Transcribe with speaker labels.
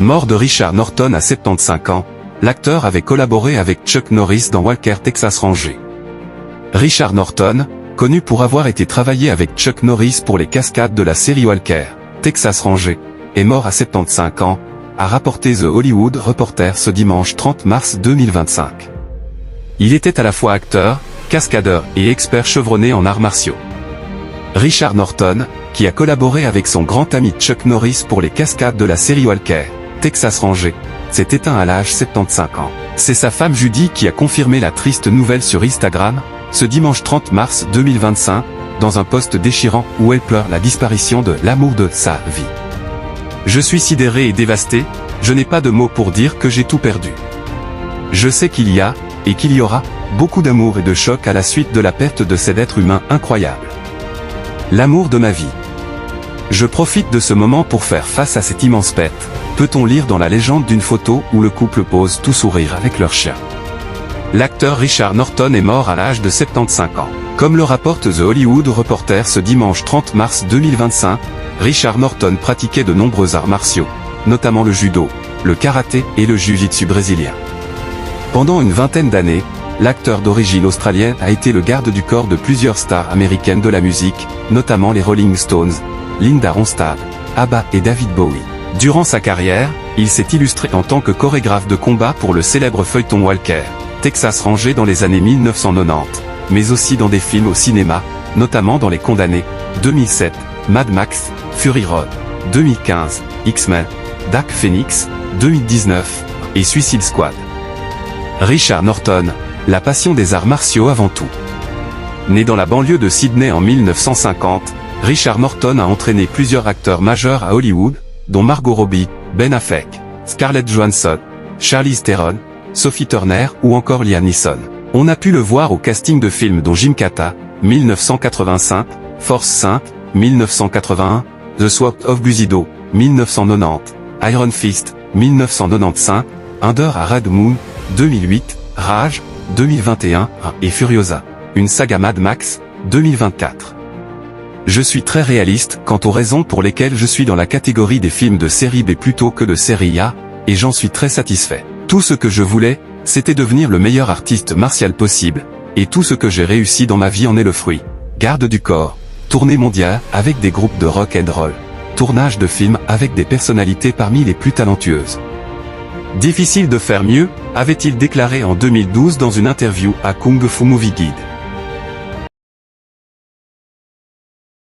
Speaker 1: Mort de Richard Norton à 75 ans, l'acteur avait collaboré avec Chuck Norris dans Walker Texas Ranger. Richard Norton, connu pour avoir été travaillé avec Chuck Norris pour les cascades de la série Walker Texas Ranger, est mort à 75 ans, a rapporté The Hollywood Reporter ce dimanche 30 mars 2025. Il était à la fois acteur, cascadeur et expert chevronné en arts martiaux. Richard Norton, qui a collaboré avec son grand ami Chuck Norris pour les cascades de la série Walker Texas Ranger, s'est éteint à l'âge 75 ans. C'est sa femme Judy qui a confirmé la triste nouvelle sur Instagram, ce dimanche 30 mars 2025, dans un post déchirant où elle pleure la disparition de l'amour de sa vie. Je suis sidéré et dévasté, je n'ai pas de mots pour dire que j'ai tout perdu. Je sais qu'il y a, et qu'il y aura, beaucoup d'amour et de choc à la suite de la perte de cet être humain incroyable. L'amour de ma vie. Je profite de ce moment pour faire face à cette immense perte, peut-on lire dans la légende d'une photo où le couple pose tout sourire avec leur chien. L'acteur Richard Norton est mort à l'âge de 75 ans. Comme le rapporte The Hollywood Reporter ce dimanche 30 mars 2025, Richard Norton pratiquait de nombreux arts martiaux, notamment le judo, le karaté et le jiu-jitsu brésilien. Pendant une vingtaine d'années, l'acteur d'origine australienne a été le garde du corps de plusieurs stars américaines de la musique, notamment les Rolling Stones, Linda Ronstadt, ABBA et David Bowie. Durant sa carrière, il s'est illustré en tant que chorégraphe de combat pour le célèbre feuilleton Walker Texas Ranger dans les années 1990, mais aussi dans des films au cinéma, notamment dans Les Condamnés, 2007, Mad Max, Fury Road, 2015, X-Men, Dark Phoenix, 2019, et Suicide Squad. Richard Norton, la passion des arts martiaux avant tout. Né dans la banlieue de Sydney en 1950, Richard Norton a entraîné plusieurs acteurs majeurs à Hollywood, dont Margot Robbie, Ben Affleck, Scarlett Johansson, Charlize Theron, Sophie Turner ou encore Liam Neeson. On a pu le voir au casting de films dont Gymkata, 1985, Force 5, 1981, The Sword of Bushido, 1990, Iron Fist, 1995, Under a Red Moon, 2008, Rage, 2021, et Furiosa, une saga Mad Max, 2024. Je suis très réaliste quant aux raisons pour lesquelles je suis dans la catégorie des films de série B plutôt que de série A, et j'en suis très satisfait. Tout ce que je voulais, c'était devenir le meilleur artiste martial possible, et tout ce que j'ai réussi dans ma vie en est le fruit. Garde du corps, tournée mondiale avec des groupes de rock and roll, tournage de films avec des personnalités parmi les plus talentueuses. Difficile de faire mieux, avait-il déclaré en 2012 dans une interview à Kung Fu Movie Guide.